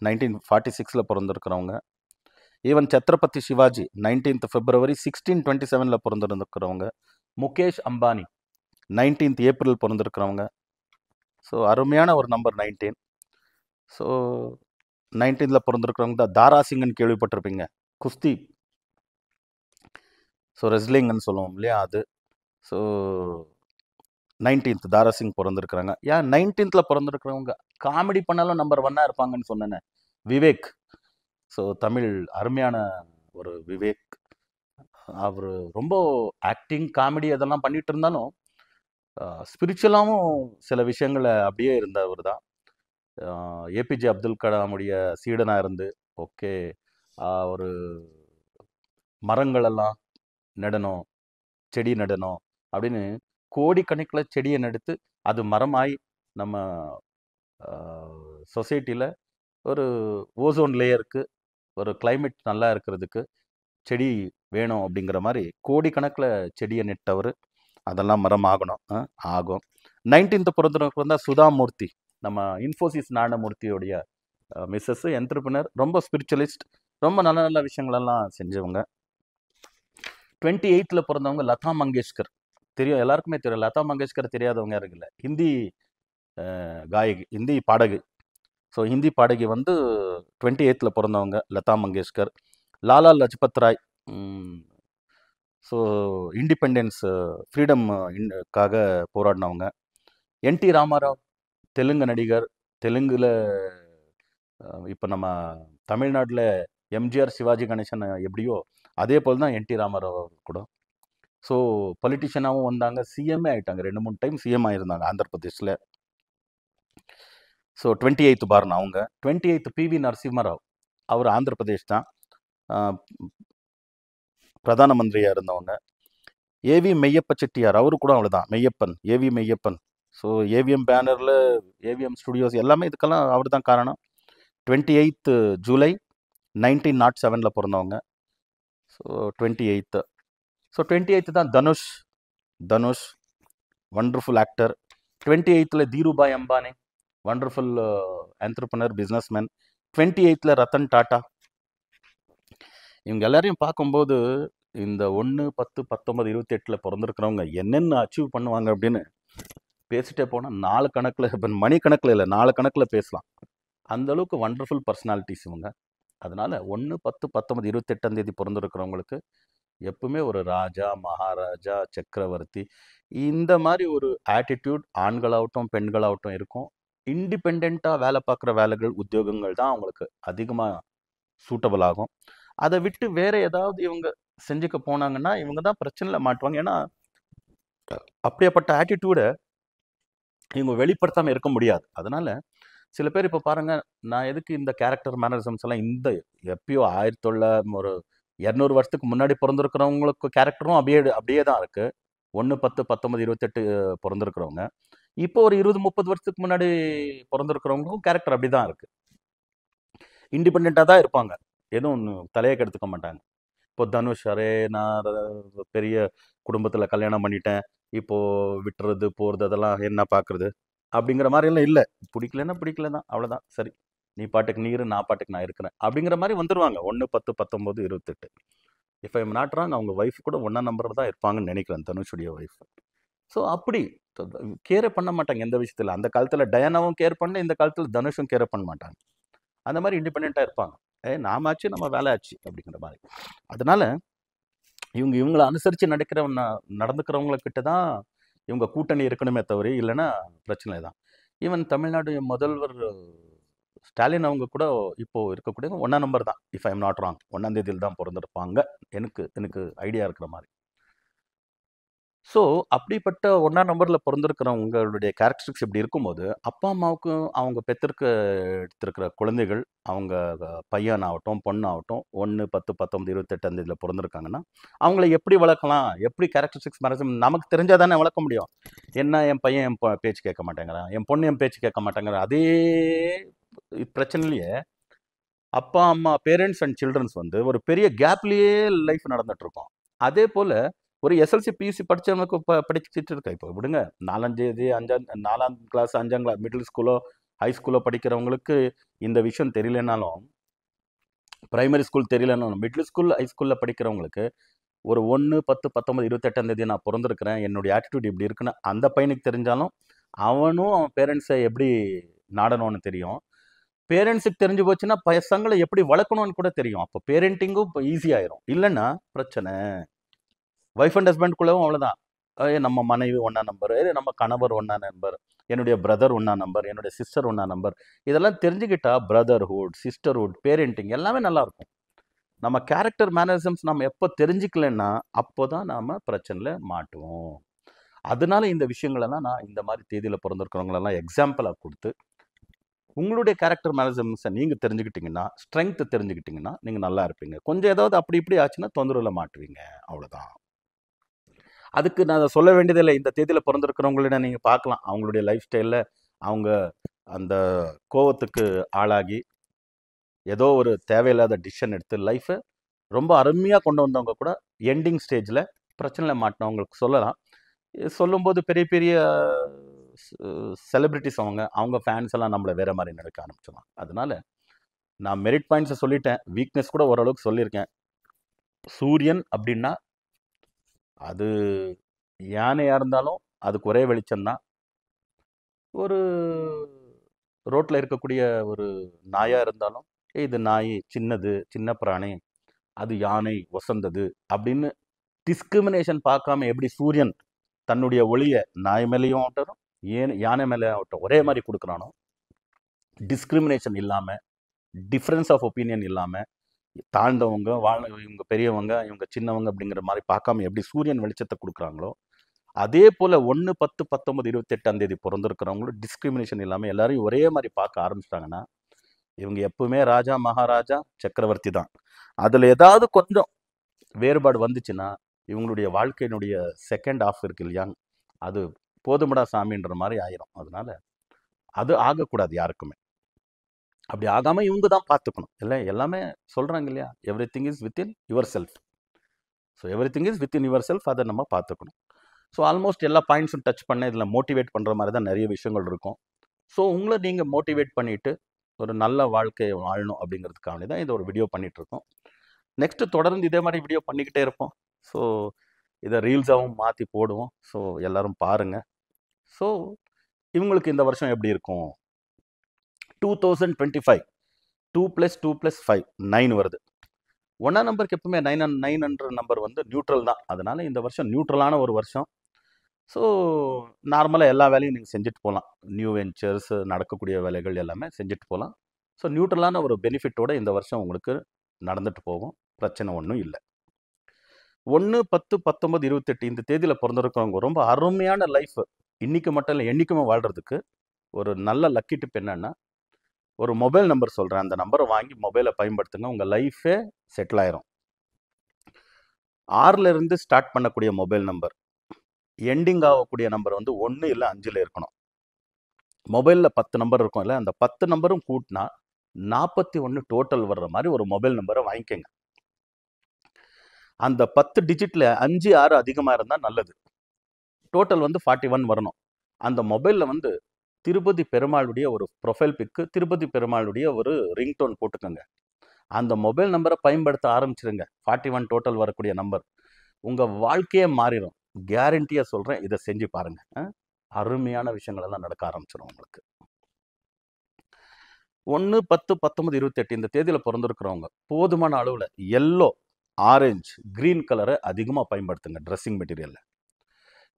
1946 பிறந்திருக்கிறவங்க. Even Chhatrapati Shivaji 19th February 1627 பிறந்திருக்கிறவங்க. முகேஷ் அம்பானி 19th April பிறந்திருக்கிறவங்க. ஸோ அருமையான ஒரு நம்பர் 19. ஸோ 19th பிறந்திருக்கிறவங்க தான் தாராசிங்கன்னு கேள்விப்பட்டிருப்பீங்க, குஸ்தி, ஸோ ரெஸ்லிங்னு சொல்லுவோம் இல்லையா அது. ஸோ 19th தாராசிங் பிறந்திருக்கிறாங்க. 19th பிறந்திருக்கிறவங்க காமெடி பண்ணாலும் நம்பர் 1 இருப்பாங்கன்னு சொன்னேன்னு, விவேக். ஸோ தமிழ் அருமையான ஒரு விவேக், அவர் ரொம்ப ஆக்டிங், காமெடி அதெல்லாம் பண்ணிட்டு இருந்தாலும் ஸ்பிரிச்சுவலாகவும் சில விஷயங்களை அப்படியே இருந்தவர் தான். ஏபிஜே அப்துல் கலாமுடைய சீடனாக இருந்து, ஓகே, ஒரு மரங்களெல்லாம் நடணும், செடி நடணும் அப்படின்னு கோடிக்கணக்கில் செடியை நடுத்து அது மரமாய் நம்ம சொசைட்டியில் ஒரு ஓசோன் லேயருக்கு, ஒரு கிளைமேட் நல்லா இருக்கிறதுக்கு செடி வேணும் அப்படிங்கிற மாதிரி கோடிக்கணக்கில் செடியை நட்டவர். அதெல்லாம் மரம் ஆகும். 19th பிறந்தவங்க தான் சுதாமூர்த்தி, நம்ம இன்ஃபோசிஸ் நாராயணமூர்த்தியோடைய மிஸ்ஸஸ், என்டர்பிரினர், ரொம்ப ஸ்பிரிச்சுவலிஸ்ட், ரொம்ப நல்ல நல்ல விஷயங்களெல்லாம் செஞ்சவங்க. 28th பிறந்தவங்க லதா மங்கேஷ்கர், தெரியும், எல்லாருக்குமே தெரியும். லதா மங்கேஷ்கர் தெரியாதவங்க யாரும் இல்லை. ஹிந்தி காயகி, ஹிந்தி பாடகி. ஸோ ஹிந்தி பாடகி வந்து 28th பிறந்தவங்க லதா மங்கேஷ்கர். லாலா லஜ்பத் ராய், ஸோ இண்டிபெண்டன்ஸ், ஃப்ரீடம்காக போராடினவங்க. என்டி ராமாராவ், தெலுங்கு நடிகர். தெலுங்கில் இப்போ நம்ம தமிழ்நாட்டில் எம்ஜிஆர், சிவாஜி கணேசன் எப்படியோ அதே போல் தான் என்டி ராமாராவ் கூட. ஸோ பொலிட்டிஷியனாகவும் வந்தாங்க, சிஎம்ஏ ஆகிட்டாங்க, 2-3 டைம் சிஎம் ஆகிருந்தாங்க ஆந்திர பிரதேஷில். ஸோ 28th பார்ன் அவங்க. 28th PV நரசிம்மராவ், அவர் ஆந்திர பிரதேஷ் தான், பிரதான மந்திரியாக இருந்தவங்க. ஏவி மெய்யப்ப செட்டியார், அவரு கூட அவ்வளோதான், மெய்யப்பன், ஏவி மெய்யப்பன். ஸோ ஏவிஎம் பேனரில், ஏவிஎம் ஸ்டுடியோஸ் எல்லாமே இதுக்கெல்லாம் அவர் தான் காரணம். 28th ஜூலை 1907 பிறந்தவங்க. So 28th. ஸோ 28th தான் Dhanush. Dhanush wonderful actor. 28th Dhirubhai Ambani, wonderful entrepreneur, businessman. 28th Ratan Tata. இவங்க எல்லாரையும் பார்க்கும்போது இந்த 1, 10, 19, 28 பிறந்திருக்கிறவங்க என்னென்ன அச்சீவ் பண்ணுவாங்க அப்படின்னு பேசிட்டே போனால் 4 கணக்கில், இப்போ மணி கணக்கில் இல்லை, 4 கணக்கில் பேசலாம். அந்த அளவுக்கு வண்டர்ஃபுல் பர்சனாலிட்டிஸ் இவங்க. அதனால 1, 10, 19, 28 பிறந்திருக்கிறவங்களுக்கு எப்பவுமே ஒரு ராஜா, மகாராஜா, சக்கரவர்த்தி இந்த மாதிரி ஒரு ஆட்டிடியூட் ஆண்களாகட்டும் பெண்களாகட்டும் இருக்கும். இண்டிபெண்ட்டாக வேலை பார்க்குற வேலைகள், உத்தியோகங்கள் தான் அவங்களுக்கு அதிகமாக சூட்டபிள் ஆகும். அதை விட்டு வேற ஏதாவது இவங்க செஞ்சுக்க போனாங்கன்னா இவங்க தான் பிரச்சனையில் மாட்டுவாங்க. ஏன்னா அப்படியேப்பட்ட ஆட்டிடியூடை இவங்க வெளிப்படுத்தாமல் இருக்க முடியாது. அதனால சில பேர் இப்போ பாருங்க, நான் எதுக்கு இந்த கேரக்டர் மேனரிசம்ஸ் எல்லாம் இந்த எப்பயோ 200 வருஷத்துக்கு முன்னாடி பிறந்திருக்கிறவங்களுக்கு கேரக்டரும் அப்படியே தான் இருக்கு. 1, 10, 19, 28 பிறந்திருக்கிறவங்க இப்போ ஒரு 20, 30 வருஷத்துக்கு முன்னாடி பிறந்திருக்கிறவங்களுக்கும் கேரக்டர் அப்படி தான் இருக்கு. இண்டிபெண்ட்டாக தான் இருப்பாங்க, எதுவும் தலையை கெடுத்துக்க மாட்டாங்க. இப்போ தனுஷ், நான் பெரிய குடும்பத்தில் கல்யாணம் பண்ணிட்டேன், இப்போ விட்டுறது போகிறது அதெல்லாம் என்ன பார்க்குறது அப்படிங்கிற மாதிரிலாம் இல்லை. பிடிக்கலன்னா பிடிக்கல தான், அவ்வளோதான், சரி நீ பாட்டுக்கு நீரு, நான் பாட்டுக்கு நான் இருக்கிறேன் அப்படிங்கிற மாதிரி வந்துடுவாங்க. 1, 10, 19, 28. இப்போ ஐம் நாட் ராங், அவங்க ஒய்ஃப் கூட 1ஆம் நம்பர் தான் இருப்பாங்கன்னு நினைக்கிறேன், தனுஷுடைய ஒய்ஃப். ஸோ அப்படி கேரை பண்ண மாட்டாங்க எந்த விஷயத்தில். அந்த காலத்தில் டயானாவும் கேர் பண்ண, இந்த காலத்தில் தனுஷும் கேர் பண்ண மாட்டாங்க. அந்த மாதிரி இண்டிபெண்ட்டாக இருப்பாங்க. நாமாச்சு நம்ம வேலை ஆச்சு அப்படிங்கிற மாதிரி. அதனால இவங்களை அனுசரித்து நடந்துக்கிறவங்கக்கிட்ட தான் இவங்க கூட்டணி இருக்கணுமே தவிர, இல்லைன்னா பிரச்சனை தான். ஈவன் தமிழ்நாடு முதல்வர் ஸ்டாலின் அவங்க கூட இப்போ இருக்கக்கூடிய 1ஆம் நம்பர் தான், if I am not wrong, 1ஆம் தேதியில் தான் பிறந்திருப்பாங்க, எனக்கு ஐடியா இருக்கிற மாதிரி. ஸோ அப்படிப்பட்ட 1ஆம் நம்பரில் பிறந்திருக்கிறவங்களுடைய கேரக்டரிஸ்டிக்ஸ் இப்படி இருக்கும்போது, அப்பா அம்மாவுக்கும் அவங்க எடுத்திருக்கிற குழந்தைகள், அவங்க பையனாகட்டும் பொண்ணாகட்டும் 1, 10, 19, 28 பிறந்திருக்காங்கன்னா அவங்கள எப்படி வளர்க்கலாம், எப்படி கேரக்டரிஸ்டிக்ஸ் மேனரிசம் நமக்கு தெரிஞ்சால் தானே வளர்க்க முடியும். என்ன என் பையன் என் பேச்சு கேட்க மாட்டேங்கிறான், என் பொண்ணு என் பேச்சு கேட்க மாட்டேங்கிறான், அதே பிரச்சனையிலேயே அப்பா அம்மா, பேரண்ட்ஸ் அண்ட் சில்ட்ரன்ஸ் ஒரு பெரிய கேப்லேயே லைஃப் நடந்துட்டு இருக்கோம். அதே போல் ஒரு எஸ்எல்சி பியூசி படித்தவனுக்கு படிச்சுட்டு இருக்கா. இப்போ விடுங்க, 4ஆம் கிளாஸ் 5ஆம் கிளாஸ் மிடில் ஸ்கூலோ ஹை ஸ்கூலோ படிக்கிறவங்களுக்கு இந்த விஷயம் தெரியலனாலும், பிரைமரி ஸ்கூல் தெரியலனாலும், மிடில் ஸ்கூல் ஹை ஸ்கூலில் படிக்கிறவங்களுக்கு ஒரு 1, 10, 19, 28 நான் பிறந்திருக்கிறேன், என்னுடைய ஆட்டிடியூட் இப்படி இருக்குன்னு அந்த பையனுக்கு தெரிஞ்சாலும் அவனும் அவன் பேரண்ட்ஸை எப்படி நாடணும்னு தெரியும். பேரண்ட்ஸுக்கு தெரிஞ்சு போச்சுன்னா பசங்களை எப்படி வளர்க்கணும்னு கூட தெரியும். அப்போ பேரண்டிங்கும் இப்போ ஈஸியாயிரும். இல்லைன்னா பிரச்சனை. ஒய்ஃப் அண்ட் ஹஸ்பண்ட்குள்ளவும் அவ்வளோதான். நம்ம மனைவி 1ஆம் நம்பர், நம்ம கணவர் 1ஆம் நம்பர், என்னுடைய பிரதர் 1ஆம் நம்பர், என்னுடைய சிஸ்டர் 1ஆம் நம்பர், இதெல்லாம் தெரிஞ்சுக்கிட்டா பிரதர்ஹுட், சிஸ்டர்ஹுட், பேரண்டிங் எல்லாமே நல்லாயிருக்கும். நம்ம கேரக்டர் மேனரிசம்ஸ் நம்ம எப்போ தெரிஞ்சுக்கலன்னா அப்போ தான் நாம் பிரச்சனையில் மாட்டுவோம். அதனால இந்த விஷயங்களெல்லாம் நான் இந்த மாதிரி தேதியில் பிறந்திருக்கிறவங்களெல்லாம் எக்ஸாம்பிளாக கொடுத்து, உங்களுடைய கேரக்டர் மேனரிசம்ஸை நீங்கள் தெரிஞ்சுக்கிட்டிங்கன்னா, ஸ்ட்ரென்த்தை தெரிஞ்சுக்கிட்டிங்கன்னா நீங்கள் நல்லா இருப்பீங்க. கொஞ்சம் ஏதாவது அப்படி இப்படி ஆச்சுன்னா தொந்தரவில் மாட்டுவீங்க, அவ்வளோதான். அதுக்கு நான் அதை சொல்ல வேண்டியதில்லை. இந்த தேதியில் பிறந்திருக்கிறவங்கள நீங்கள் பார்க்கலாம், அவங்களுடைய லைஃப் ஸ்டைலில் அவங்க அந்த கோவத்துக்கு ஆளாகி ஏதோ ஒரு தேவையில்லாத டிசிஷன் எடுத்து லைஃப்பை ரொம்ப அருமையாக கொண்டு வந்தவங்க கூட எண்டிங் ஸ்டேஜில் பிரச்சனையில் மாட்டினவங்களுக்கு சொல்லலாம். சொல்லும்போது பெரிய பெரிய செலிப்ரிட்டிஸ் அவங்க ஃபேன்ஸ் எல்லாம் நம்மளை வேறு மாதிரி நடக்க ஆரம்பிச்சிடலாம். அதனால நான் மெரிட் பாயிண்ட்ஸை சொல்லிட்டேன், வீக்னஸ் கூட ஓரளவுக்கு சொல்லியிருக்கேன். சூரியன் அப்படின்னா அது யானையாக இருந்தாலும் அதுக்கு ஒரே வெளிச்சம்தான். ஒரு ரோட்டில் இருக்கக்கூடிய ஒரு நாயாக இருந்தாலும் இது நாய், சின்னது, சின்ன பிராணி, அது யானை, வசந்தது அப்படின்னு டிஸ்கிரிமினேஷன் பார்க்காம எப்படி சூரியன் தன்னுடைய ஒளியை நாய் மேலேயும் ஆகட்டும், யானை மேலே ஆகட்டும் ஒரே மாதிரி கொடுக்குறானோ, டிஸ்கிரிமினேஷன் இல்லாமல், டிஃப்ரென்ஸ் ஆஃப் ஒப்பீனியன் இல்லாமல், தாழ்ந்தவங்க, இவங்க பெரியவங்க, இவங்க சின்னவங்க அப்படிங்கிற மாதிரி பார்க்காம எப்படி சூரியன் வெளிச்சத்தை கொடுக்குறாங்களோ, அதே போல் 1, 10, 19, 28ஆம் தேதி பிறந்திருக்கிறவங்களும் டிஸ்கிரிமினேஷன் இல்லாமல் எல்லாரையும் ஒரே மாதிரி பார்க்க ஆரம்பிச்சிட்டாங்கன்னா இவங்க எப்பவுமே ராஜா மகாராஜா சக்கரவர்த்தி தான். அதில் ஏதாவது கொஞ்சம் வேறுபாடு வந்துச்சுன்னா இவங்களுடைய வாழ்க்கையினுடைய செகண்ட் ஆஃப் இருக்கு இல்லையா, அது போதுமடா சாமின்ற மாதிரி ஆயிரும். அதனால அது ஆகக்கூடாது யாருக்குமே. அப்படி ஆகாமல் இவங்க தான் பார்த்துக்கணும். எல்லாமே சொல்கிறாங்க இல்லையா, every thing is within your self. So every thing is within your self, அதை நம்ம பார்த்துக்கணும். ஸோ ஆல்மோஸ்ட் எல்லா பாயிண்ட்ஸும் டச் பண்ண இதில் மோட்டிவேட் பண்ணுற மாதிரி தான் நிறைய விஷயங்கள் இருக்கும். ஸோ உங்களை நீங்கள் மோட்டிவேட் பண்ணிவிட்டு ஒரு நல்ல வாழ்க்கையை வாழணும் அப்படிங்கிறதுக்காக தான் இதை ஒரு வீடியோ பண்ணிகிட்ருக்கோம். நெக்ஸ்ட்டு தொடர்ந்து இதே மாதிரி வீடியோ பண்ணிக்கிட்டே இருப்போம். ஸோ இதை ரீல்ஸாகவும் மாற்றி போடுவோம். ஸோ எல்லோரும் பாருங்கள். ஸோ இவங்களுக்கு இந்த வருஷம் எப்படி இருக்கும்? 2025 2 + 2 + 5 9 வருது. 1ஆம் நம்பருக்கு எப்பவுமே 9 நம்பர் வந்து நியூட்ரல் தான். அதனால இந்த வருஷம் நியூட்ரலான ஒரு வருஷம். ஸோ நார்மலாக எல்லா வேலையும் நீங்கள் செஞ்சுட்டு போகலாம். நியூ வெஞ்சர்ஸ், நடக்கக்கூடிய வேலைகள் எல்லாமே செஞ்சுட்டு போகலாம். ஸோ நியூட்ரலான ஒரு பெனிஃபிட்டோட இந்த வருஷம் உங்களுக்கு நடந்துட்டு போகும். பிரச்சனை ஒன்றும் இல்லை. 1, 10, 19, 28 இந்த தேதியில் பிறந்திருக்கவங்க ரொம்ப அருமையான லைஃப் இன்னைக்கு மட்டும் இல்லை என்றைக்குமே வாழ்கிறதுக்கு ஒரு நல்ல லக்கி டிப் என்னன்னா, ஒரு மொபைல் நம்பர் சொல்கிறேன். அந்த நம்பரை வாங்கி மொபைலை பயன்படுத்துங்க. உங்கள் லைஃபே செட்டில் ஆயிரும். 6ல் இருந்து ஸ்டார்ட் பண்ணக்கூடிய மொபைல் நம்பர், எண்டிங் ஆகக்கூடிய நம்பர் வந்து 1 இல்லை 5ல் இருக்கணும். மொபைலில் 10 நம்பர் இருக்கும் இல்லை, அந்த 10 நம்பரும் கூட்டினா 41 டோட்டல் வர்ற மாதிரி ஒரு மொபைல் நம்பரை வாங்கிக்கோங்க. அந்த 10 டிஜிட்டில் 5, 6 அதிகமாக இருந்தால் நல்லது. டோட்டல் வந்து 41 வரணும். அந்த மொபைலில் வந்து திருப்பதி பெருமாளுடைய ஒரு ப்ரொஃபைல் பிக்கு, திருப்பதி பெருமாளுடைய ஒரு ரிங்டோன் போட்டுக்கோங்க. அந்த மொபைல் நம்பரை பயன்படுத்த ஆரம்பிச்சிருங்க. 41 டோட்டல் வரக்கூடிய நம்பர். உங்கள் வாழ்க்கையே மாறிடும். கேரண்டியாக சொல்கிறேன், இதை செஞ்சு பாருங்கள். அருமையான விஷயங்கள் எல்லாம் நடக்க ஆரம்பிச்சிடும் உங்களுக்கு. 1, 10, 19, 28 இந்த தேதியில் பிறந்திருக்கிறவங்க போதுமான அளவில் எல்லோ, ஆரஞ்சு, க்ரீன் கலரை அதிகமாக பயன்படுத்துங்க ட்ரெஸ்ஸிங் மெட்டீரியலில்.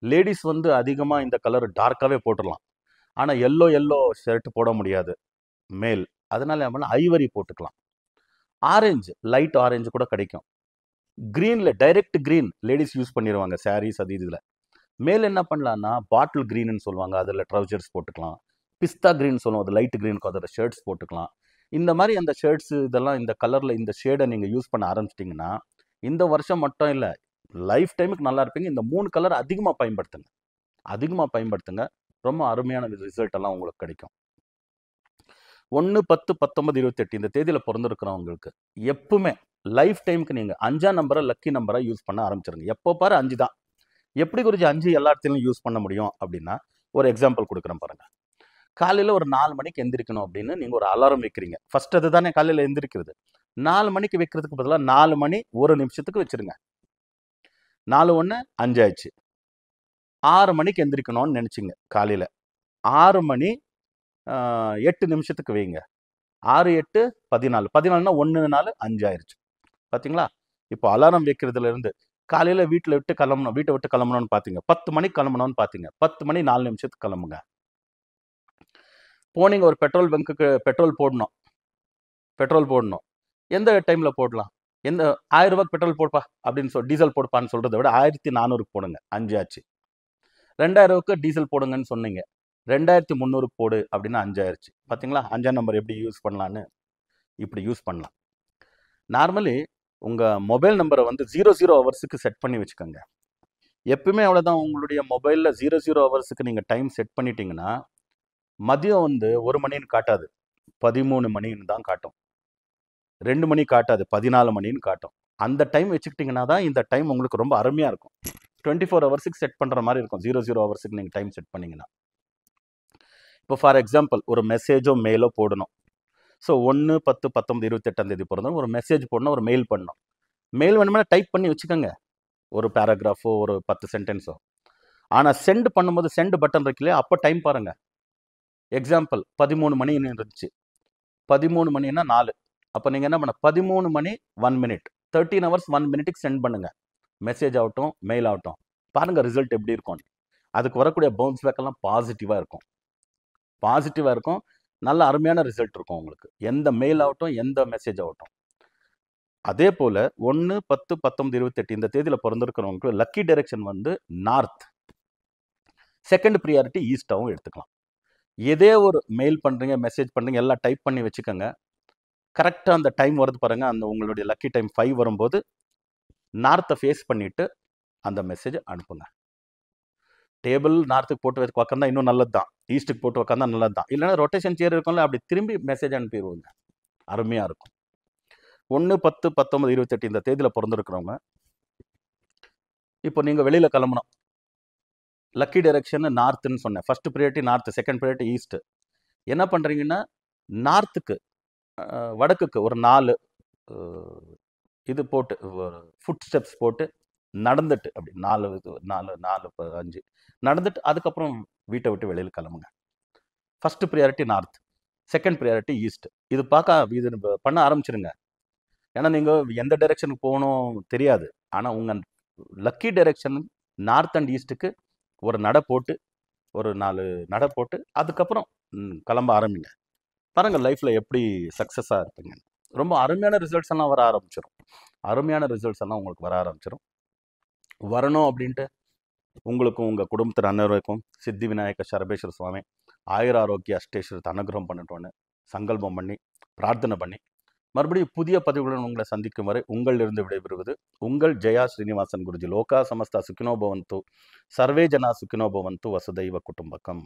லேடிஸ் வந்து அதிகமாக இந்த கலர் டார்க்காகவே போட்டுடலாம். ஆனால் எல்லோ ஷர்ட் போட முடியாது மேல். அதனால நம்ம ஐவரி போட்டுக்கலாம். ஆரஞ்சு, லைட் ஆரஞ்சு கூட கிடைக்கும். க்ரீனில் டைரக்ட் க்ரீன் லேடிஸ் யூஸ் பண்ணிடுவாங்க சாரீஸ் அது இதில். மேல் என்ன பண்ணலான்னா பாட்டில் க்ரீன்னு சொல்லுவாங்க, அதில் ட்ரௌசர்ஸ் போட்டுக்கலாம். பிஸ்தா க்ரீன் சொல்லுவோம், அது லைட் க்ரீனுக்கு அதில் ஷர்ட்ஸ் போட்டுக்கலாம். இந்த மாதிரி அந்த ஷர்ட்ஸு இதெல்லாம் இந்த கலரில் இந்த ஷேடை நீங்கள் யூஸ் பண்ண ஆரம்பிச்சிட்டிங்கன்னா இந்த வருஷம் மட்டும் இல்லை, லைஃப் டைமுக்கு நல்லா இருப்பீங்க. இந்த 3 கலர் அதிகமாக பயன்படுத்துங்க. ரொம்ப அருமையான ரிசல்ட் எல்லாம் உங்களுக்கு கிடைக்கும். 1, 10, 19, 28 இந்த தேதியில் பிறந்திருக்கிறவங்களுக்கு எப்பவுமே லைஃப் டைமுக்கு நீங்கள் 5ஆம் நம்பரை லக்கி நம்பராக யூஸ் பண்ண ஆரம்பிச்சிருங்க. எப்போ பாரு 5 தான். எப்படி குறித்து 5 எல்லா இடத்துலையும் யூஸ் பண்ண முடியும் அப்படின்னா, ஒரு எக்ஸாம்பிள் கொடுக்குறேன் பாருங்கள். காலையில் ஒரு 4 மணிக்கு எந்திரிக்கணும் அப்படின்னு நீங்கள் ஒரு அலாரம் வைக்கிறீங்க. ஃபர்ஸ்ட் அது தானே காலையில் எந்திரிக்கிறது. 4 மணிக்கு வைக்கிறதுக்கு பதிலாக 4 மணி 1 நிமிஷத்துக்கு வச்சுருங்க. 4 1 5 ஆயிடுச்சு. 6 மணிக்கு எந்திரிக்கணும்னு நினச்சிங்க காலையில். 6 மணி 8 நிமிஷத்துக்கு வைங்க. 6 8 14. 14னா 1 4 5 ஆயிடுச்சு. பார்த்தீங்களா? இப்போ அலாரம் வைக்கிறதுலேருந்து காலையில் வீட்டை விட்டு கிளம்பணும்னு பார்த்தீங்க. 10 மணிக்கு கிளம்பணும்னு பார்த்தீங்க. 10 மணி 4 நிமிஷத்துக்கு கிளம்புங்க. போனீங்க ஒரு பெட்ரோல் பங்க்குக்கு பெட்ரோல் போடணும். எந்த டைமில் போடலாம்? 1000 ரூபாய்க்கு பெட்ரோல் போடுப்பா அப்படின்னு டீசல் போடுப்பான்னு சொல்கிறத விட 1400க்கு போடுங்க. 5 ஆச்சு. 2000க்கு டீசல் போடுங்கன்னு சொன்னீங்க. 2300க்கு போடு அப்படின்னா 5 ஆயிடுச்சு. பார்த்தீங்களா? 5ஆம் நம்பர் எப்படி யூஸ் பண்ணலான்னு இப்படி யூஸ் பண்ணலாம். நார்மலி உங்கள் மொபைல் நம்பரை வந்து 00 ஹவர்ஸுக்கு செட் பண்ணி வச்சுக்கோங்க. எப்பவுமே அவ்வளோதான். உங்களுடைய மொபைலில் 00 ஹவர்ஸுக்கு நீங்கள் டைம் செட் பண்ணிட்டீங்கன்னா மதியம் வந்து 1 மணின்னு காட்டாது, 13 மணின்னு தான் காட்டும். 2 மணி காட்டாது, 14 மணின்னு காட்டும். அந்த டைம் வச்சுக்கிட்டிங்கன்னா தான் இந்த டைம் உங்களுக்கு ரொம்ப அருமையாக இருக்கும். 24 ஹவர்ஸுக்கு செட் பண்ணுற மாதிரி இருக்கும். 00 ஹவர்ஸுக்கு நீங்கள் டைம் செட் பண்ணிங்கன்னா. இப்போ ஃபார் எக்ஸாம்பிள் ஒரு மெசேஜோ மெயிலோ போடணும். ஸோ 1, 10, 19, 28ஆம் தேதி பிறந்தவங்க ஒரு மெசேஜ் போடணும், ஒரு மெயில் பண்ணணும். மெயில் வேணும்னா டைப் பண்ணி வச்சுக்கோங்க, ஒரு பேராகிராஃபோ ஒரு 10 சென்டென்ஸோ. ஆனால் சென்ட் பண்ணும்போது சென்ட் பட்டன் இருக்கு இல்லையா, அப்போ டைம் பாருங்கள். எக்ஸாம்பிள் 13 மணின்னு இருந்துச்சு. 13 மணின்னா 4. அப்போ நீங்கள் என்ன பண்ண 13 மணி 1 மினிட், 13 ஹவர்ஸ் 1 மினிட்டுக்கு சென்ட் பண்ணுங்கள். மெசேஜ் ஆகட்டும் மெயில் ஆகட்டும். பாருங்கள் ரிசல்ட் எப்படி இருக்கும். அதுக்கு வரக்கூடிய பவுன்ஸ் பேக் எல்லாம் பாசிட்டிவாக இருக்கும். நல்ல அருமையான ரிசல்ட் இருக்கும் உங்களுக்கு. எந்த மெயில் ஆகட்டும் எந்த மெசேஜ் ஆகட்டும். அதே போல் 1, 10, 19, 28 இந்த தேதியில் பிறந்திருக்கிறவங்களுக்கு லக்கி டைரக்ஷன் வந்து நார்த். செகண்ட் ப்ரியாரிட்டி ஈஸ்டாகவும் எடுத்துக்கலாம். எதே ஒரு மெயில் பண்ணுறீங்க, மெசேஜ் பண்ணுறீங்க, எல்லாம் டைப் பண்ணி வச்சுக்கோங்க. கரெக்டாக அந்த டைம் வருது பாருங்கள், அந்த உங்களுடைய லக்கி டைம் 5 வரும்போது நார்த்தை ஃபேஸ் பண்ணிவிட்டு அந்த மெசேஜை அனுப்புங்க. டேபிள் நார்த்துக்கு போட்டு வச்சு உட்காந்தா இன்னும் நல்லது தான், ஈஸ்ட்டுக்கு போட்டு உட்காந்தா நல்லது தான். இல்லைன்னா ரொட்டேஷன் சேர் இருக்கும்ல, அப்படி திரும்பி மெசேஜ் அனுப்பிடுவோங்க. அருமையாக இருக்கும். 1, 10, 19, 28 இந்த தேதியில் பிறந்திருக்கிறவங்க, இப்போ நீங்கள் வெளியில் கிளம்பணும். லக்கி டைரக்ஷன் நார்த்துன்னு சொன்னேன். First priority north, second priority east. என்ன பண்ணுறீங்கன்னா, நார்த்துக்கு வடக்குக்கு ஒரு 4 இது போட்டு ஃபுட் ஸ்டெப்ஸ் போட்டு நடந்துட்டு, அப்படி 4 5 நடந்துட்டு அதுக்கப்புறம் வீட்டை விட்டு வெளியில் கிளம்புங்க. First priority north, second priority east. இது பண்ண ஆரம்பிச்சிருங்க. ஏன்னா நீங்கள் எந்த டைரெக்ஷனுக்கு போகணும் தெரியாது. ஆனால் உங்கள் லக்கி டைரெக்ஷன் நார்த் அண்ட் ஈஸ்ட்டுக்கு ஒரு நடை போட்டு, ஒரு 4 நடை போட்டு அதுக்கப்புறம் கிளம்ப ஆரம்பிங்க. பாருங்கள் லைஃப்பில் எப்படி சக்ஸஸாக இருப்பீங்க. ரொம்ப அருமையான ரிசல்ட்ஸ் எல்லாம் வர ஆரம்பிச்சிடும். அருமையான ரிசல்ட்ஸ் எல்லாம் உங்களுக்கு வர ஆரம்பிச்சிடும். வரணும் அப்படின்ட்டு உங்களுக்கும் உங்கள் குடும்பத்தின் அனைவருக்கும் சித்தி விநாயக சரபேஸ்வர சுவாமி ஆயுர ஆரோக்கிய அஷ்டேஸ்வரத்தை அனுகிரகம் பண்ணிட்டோன்னு சங்கல்பம் பண்ணி பிரார்த்தனை பண்ணி மறுபடியும் புதிய பதிவுகளுடன் உங்களை சந்திக்கும் வரை உங்களிலிருந்து விடைபெறுவது உங்கள் ஜெயா ஸ்ரீனிவாசன் குருஜி. லோகா சமஸ்தா சுக்கினோ பவந்து, சர்வே ஜனா சுக்கினோ பவந்து, வசுதைவ குடும்பகம்.